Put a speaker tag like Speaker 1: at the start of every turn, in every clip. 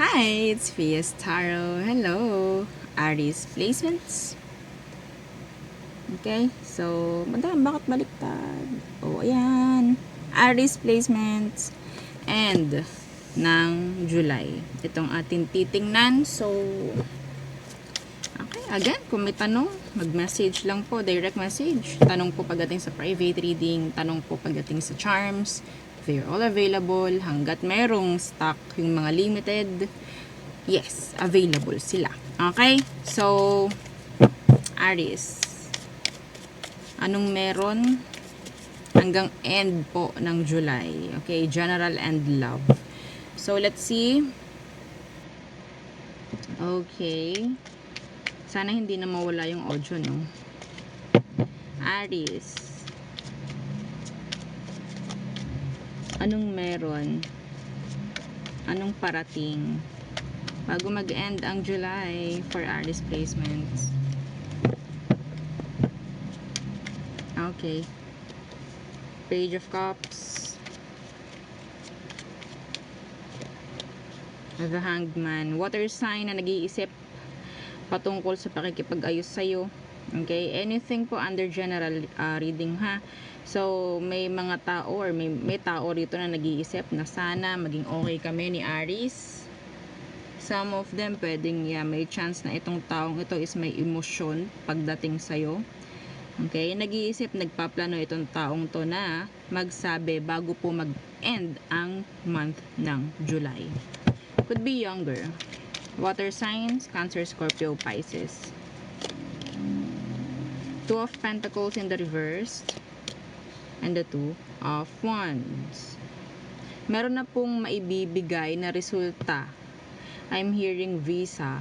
Speaker 1: Hi, it's Fias Taro. Hello, Aries placements. Okay, so, madam, bakit baliktad? O, ayan. Aries placements and ng July. Itong ating titingnan. So, okay, again, kung may tanong, mag-message lang po, direct message. Tanong po pagdating sa private reading, tanong po pagdating sa charms. They're all available hanggat merong stock yung mga limited. Yes, available sila. Okay? So, Aries, anong meron hanggang end po ng July? Okay, general and love. So, let's see. Okay. Sana hindi na mawala yung audio, no? Aries, anong meron? Anong parating? Bago mag-end ang July for Aries placements. Okay. Page of Cups. The Hanged Man. Water sign na nag-iisip patungkol sa pakikipag-ayos sa'yo. Okay? Anything po under general reading ha. So, may mga tao or may tao rito na nag-iisip na sana maging okay kami ni Aries. Some of them pwedeng may chance na itong taong ito is may emosyon pagdating sa'yo. Okay? Nag-iisip, nagpaplano itong taong to na magsabi bago po mag-end ang month ng July. Could be younger. Water signs, Cancer, Scorpio, Pisces. Two of Pentacles in the reverse. And the Two of Wands. Meron na pong maibibigay na resulta. I'm hearing visa.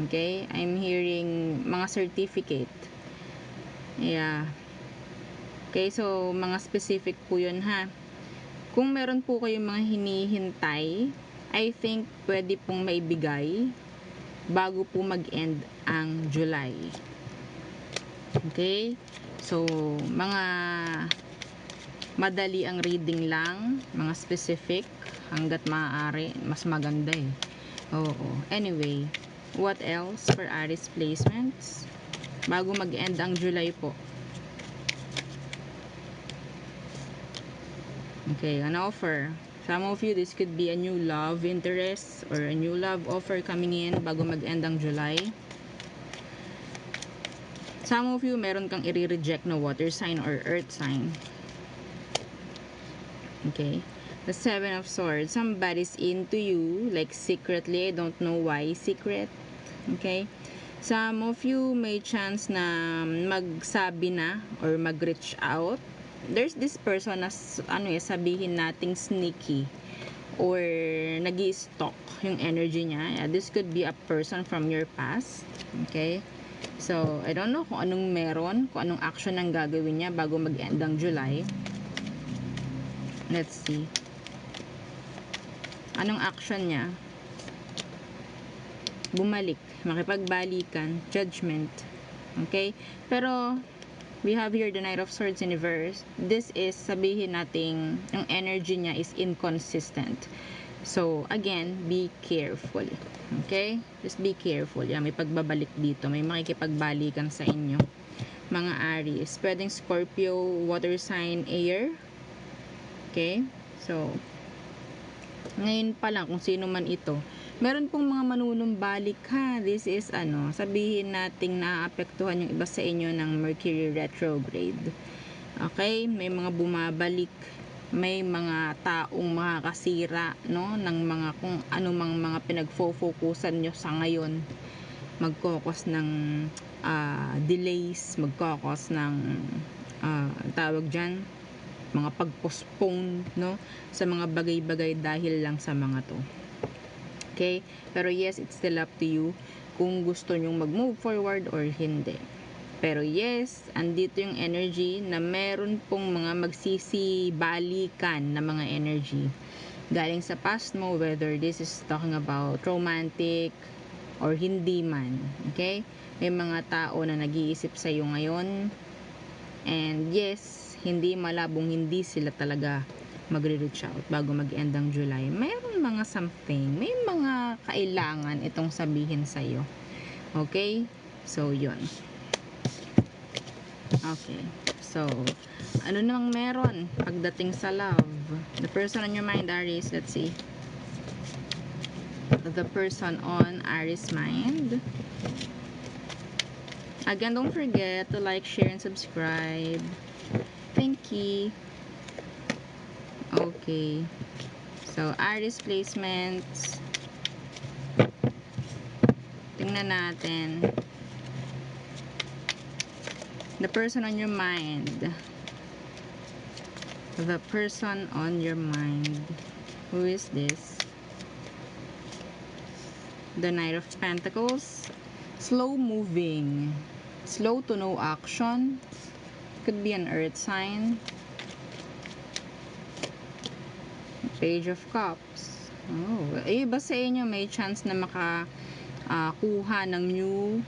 Speaker 1: Okay? I'm hearing mga certificate. Yeah. Okay, so mga specific po yun ha. Kung meron po kayong mga hinihintay, I think pwede pong maibigay bago po mag-end ang July. Okay? So, mga madali ang reading lang, mga specific, hanggat maaari, mas maganda eh. Oo. Anyway, what else for Aries placements? Bago mag-end ang July po. Okay, an offer. Some of you, this could be a new love interest or a new love offer coming in bago mag-end ang July. Some of you, meron kang i-reject na water sign or earth sign. Okay. The Seven of Swords. Somebody's into you, like secretly. I don't know why secret. Okay. Some of you may chance na magsabi na or mag-reach out. There's this person na sabihin nating sneaky or nag-i-stalk yung energy niya. Yeah, this could be a person from your past. Okay? So, I don't know kung anong meron, kung anong action ang gagawin niya bago mag-end ang July. Let's see. Anong action niya? Bumalik, makipagbalikan, judgment. Okay? Pero, we have here the Knight of Swords in reverse. This is, sabihin nating, yung energy niya is inconsistent. So, again, be careful. Okay? Just be careful. Yan, may pagbabalik dito. May makikipagbalikan sa inyo. Mga Aries. Pwedeng Scorpio, water sign, air. Okay? So, ngayon pa lang, kung sino man ito, meron pong mga manunumbalik ha. This is sabihin nating naapektuhan yung iba sa inyo ng Mercury retrograde. Okay? May mga bumabalik, may mga taong makakasira, no, ng mga kung anumang mga pinagfo-focusan nyo sa ngayon. Magkokos ng delays, magkokos ng tawag dyan, mga pag-postpone, no, sa mga bagay-bagay dahil lang sa mga to. Okay? Pero yes, it's still up to you kung gusto nyong mag-move forward or hindi. Pero yes, andito yung energy na meron pong mga magsisibalikan na mga energy galing sa past mo, whether this is talking about romantic or hindi man. Okay? May mga tao na nag-iisip sa'yo ngayon, and yes, hindi malabong hindi sila talaga magre-reach out bago mag-end ang July. Mayroon mga something, may mga kailangan itong sabihin sa'yo. Okay? So, yun. Okay. So, ano namang meron pagdating sa love? The person on your mind, Aries, let's see. The person on Aries' mind. Again, don't forget to like, share, and subscribe. Thank you. Okay. So, Aries placements. Tingnan natin. The person on your mind. The person on your mind. Who is this? The Knight of Pentacles. Slow moving. Slow to no action. Could be an earth sign. Page of Cups. Oh, iba sa inyo may chance na makakuha ng new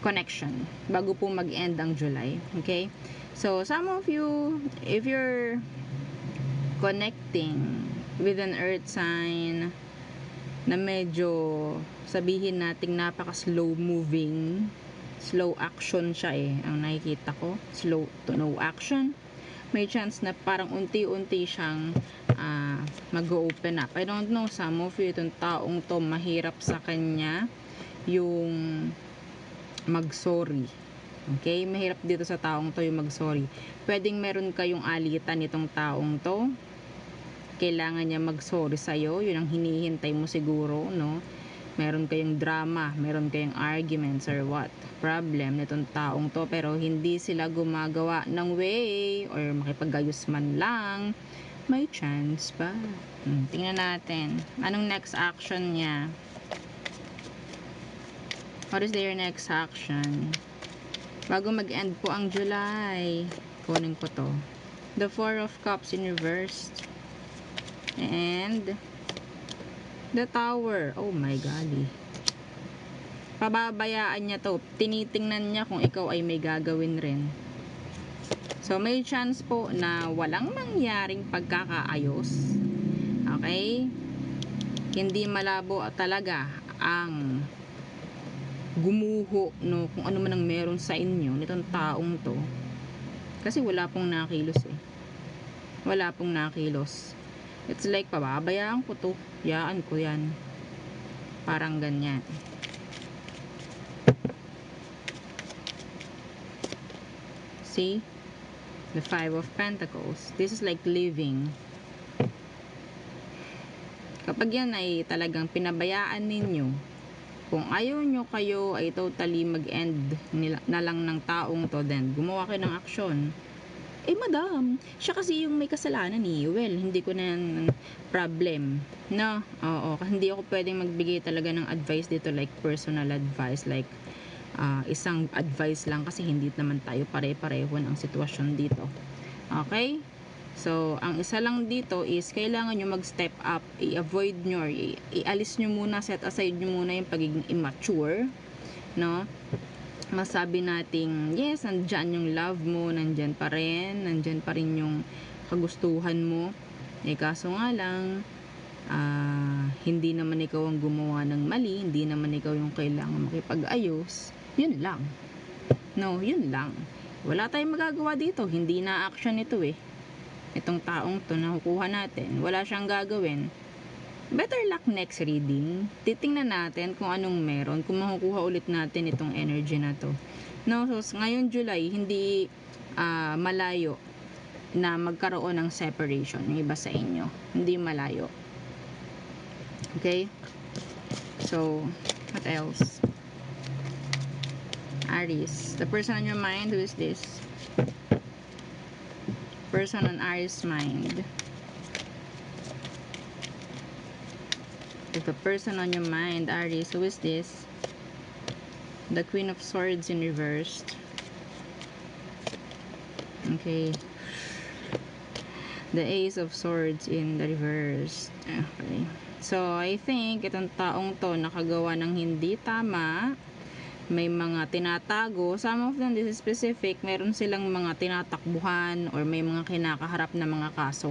Speaker 1: connection bago po mag-end ang July. Okay? So, some of you, if you're connecting with an earth sign na medyo sabihin nating napaka-slow moving, slow action siya ang nakikita ko. Slow to no action. May chance na parang unti-unti siyang mag-open up. I don't know, some of you, itong taong to, mahirap sa kanya yung mag-sorry. Okay? Mahirap dito sa taong to yung mag-sorry. Pwedeng meron kayong alitan itong taong to. Kailangan niya mag-sorry sa'yo. Yun ang hinihintay mo siguro, no? Meron kayong drama, meron kayong arguments or what problem nitong taong to, pero hindi sila gumagawa ng way or makipag-ayos man lang. May chance pa. Tingnan natin. Anong next action niya? What is their next action? Bago mag-end po ang July. Kunin ko to. The Four of Cups in reverse. And the Tower. Oh my God. Pababayaan niya to. Tinitingnan niya kung ikaw ay may gagawin rin. So, may chance po na walang mangyaring pagkakaayos. Okay? Hindi malabo talaga ang gumuho, no, kung ano man ang meron sa inyo nitong taong to. Kasi wala pong nakilos Wala pong nakilos. It's like, pababayaan ko to. Yaan ko yan. Parang ganyan. See? The Five of Pentacles. This is like living. Kapag yan ay talagang pinabayaan ninyo, kung ayaw nyo kayo ay totally mag-end na lang ng taong to, then gumawa kayo ng aksyon. Madam, siya kasi yung may kasalanan well, hindi ko na problem. No? Oo, kasi hindi ako pwedeng magbigay talaga ng advice dito, like personal advice, like isang advice lang kasi hindi naman tayo pare-pareho ang sitwasyon dito. Okay? So, ang isa lang dito is kailangan nyo mag-step up, i-avoid nyo, ialis nyo muna, set aside nyo muna yung pagiging immature, no? Masabi nating, yes, nandyan yung love mo, nandyan pa rin yung kagustuhan mo. Kaso nga lang, hindi naman ikaw ang gumawa ng mali, hindi naman ikaw yung kailangan makipag-ayos. Yun lang. No, yun lang. Wala tayong magagawa dito. Hindi na action ito Itong taong to na kukuha natin, wala siyang gagawin. Better luck next reading. Titingnan natin kung anong meron, kung makukuha ulit natin itong energy na to. No, so ngayon July, hindi malayo na magkaroon ng separation yung iba sa inyo. Hindi malayo. Okay? So, what else? Aries. The person on your mind, who is this? Person on Aries' mind. If the person on your mind, Aries, who is this? The Queen of Swords in reversed. Okay. The Ace of Swords in the reverse. Okay. So, I think itong taong to nakagawa ng hindi tama. may mga tinatago. Some of them, this is specific, meron silang mga tinatakbuhan or may mga kinakaharap na mga kaso.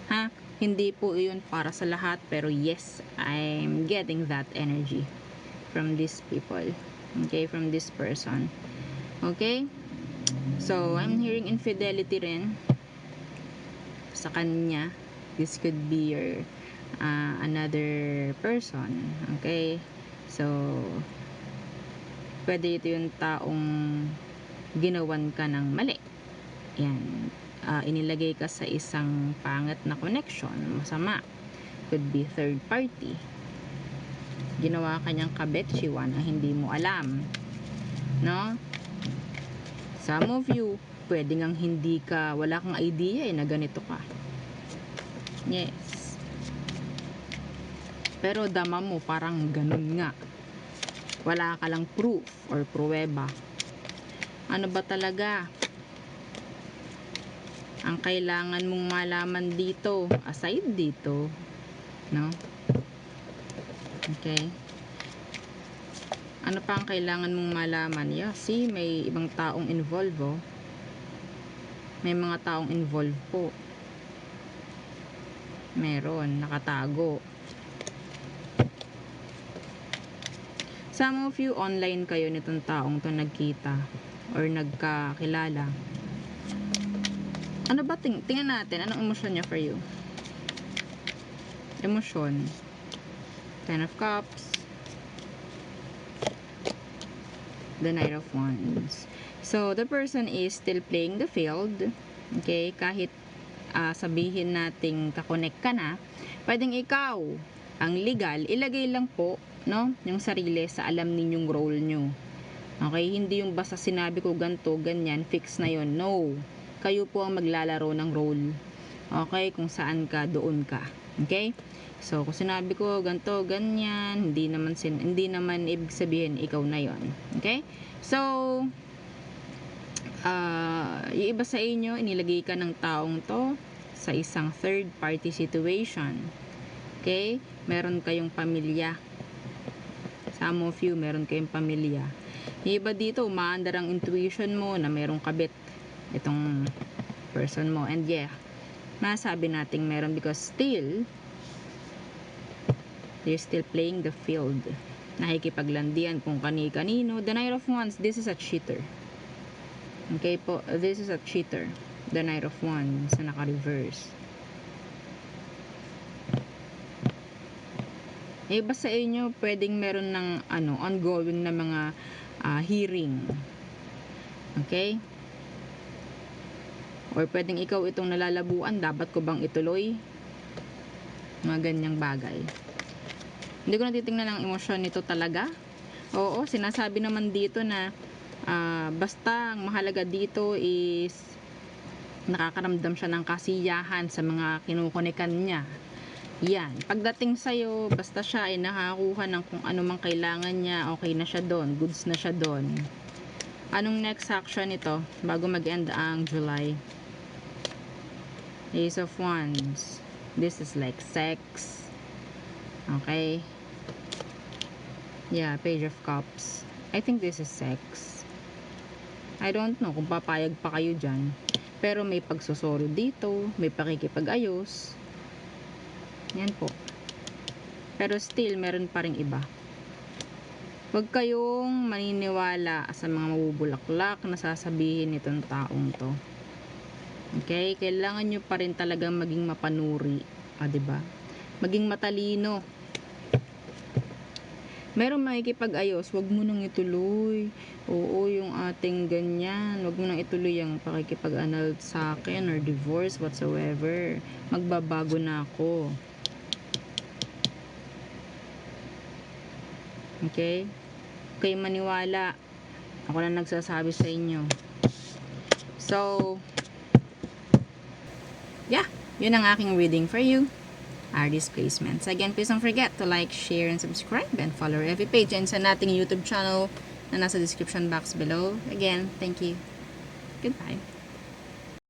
Speaker 1: Ha? Hindi po iyon para sa lahat, pero yes, I'm getting that energy from these people. Okay, from this person. Okay? So, I'm hearing infidelity rin sa kanya. This could be your another person. Okay? So, pwede ito yung taong ginawan ka ng mali. Yan. Inilagay ka sa isang pangit na connection, masama. Could be third party. Ginawa ka niyang kabetshiwan na hindi mo alam. No? Some of you, pwede ngang hindi ka, wala kang idea na ganito ka. Yes. Pero dama mo parang ganun nga. Wala ka lang proof or pruweba. Ano ba talaga ang kailangan mong malaman dito, aside dito, no? Okay. Ano pa ang kailangan mong malaman? Yeah, see, may ibang taong involved, oh. May mga taong involved po. Meron, nakatago. Some of you, online kayo nitong taong to nagkita or nagkakilala. Ano ba, tingnan natin, anong emosyon niya for you? Emosyon. Ten of Cups. The Knight of Wands. So, the person is still playing the field. Okay, kahit sabihin nating kakonek ka na, pwedeng ikaw ang legal, ilagay lang po, no, yung sarili sa alam ninyong role nyo. Okay, hindi yung basta sinabi ko ganto, ganyan, fix na yon. No, kayo po ang maglalaro ng role. Okay, kung saan ka, doon ka. Okay, so kung sinabi ko ganto, ganyan, hindi naman ibig sabihin ikaw na yon. Okay, so yung iba sa inyo, inilagay ka ng taong to sa isang third party situation. Okay, meron kayong pamilya. Some of you, meron kayong pamilya. Yung iba dito, umaandar ang intuition mo na merong kabit itong person mo. And yeah, masabi nating meron because still, they're still playing the field. Nakikipaglandian kung kani-kanino. The Knight of Wands, this is a cheater. Okay po, this is a cheater. The Knight of Wands na naka-reverse. Iba sa inyo, pwedeng meron ng ongoing na mga hearing. Okay? Or pwedeng ikaw itong nalalabuan, dapat ko bang ituloy? Mga ganyang bagay. Hindi ko natitingnan ang emosyon nito talaga. Oo, sinasabi naman dito na basta ang mahalaga dito is nakakaramdam siya ng kasiyahan sa mga kinukunekan niya. Yan. Pagdating sa'yo, basta siya ay nakakuha ng kung ano mang kailangan niya, okay na siya doon, goods na siya doon. Anong next action nito bago mag-end ang July? Ace of Wands. This is like sex. Okay. Yeah, Page of Cups. I think this is sex. I don't know kung papayag pa kayo dyan. Pero may pagsusoro dito, may pakikipag-ayos. Yan po. Pero still, meron pa rin iba. Huwag kayong maniniwala sa mga mabubulaklak na sasabihin nitong taong to. Okay? Kailangan nyo pa rin talagang maging mapanuri. Diba? Maging matalino. Meron makikipag-ayos, huwag mo nang ituloy. Oo, yung ating ganyan. Huwag mo nang ituloy yung pakikipag-annul sa akin or divorce whatsoever. Magbabago na ako. Okay? Kayo maniwala. Ako na nagsasabi sa inyo. So, yeah. Yun ang aking reading for you. Are these placements. Again, please don't forget to like, share, and subscribe. And follow every page and sa nating YouTube channel na nasa description box below. Again, thank you. Goodbye.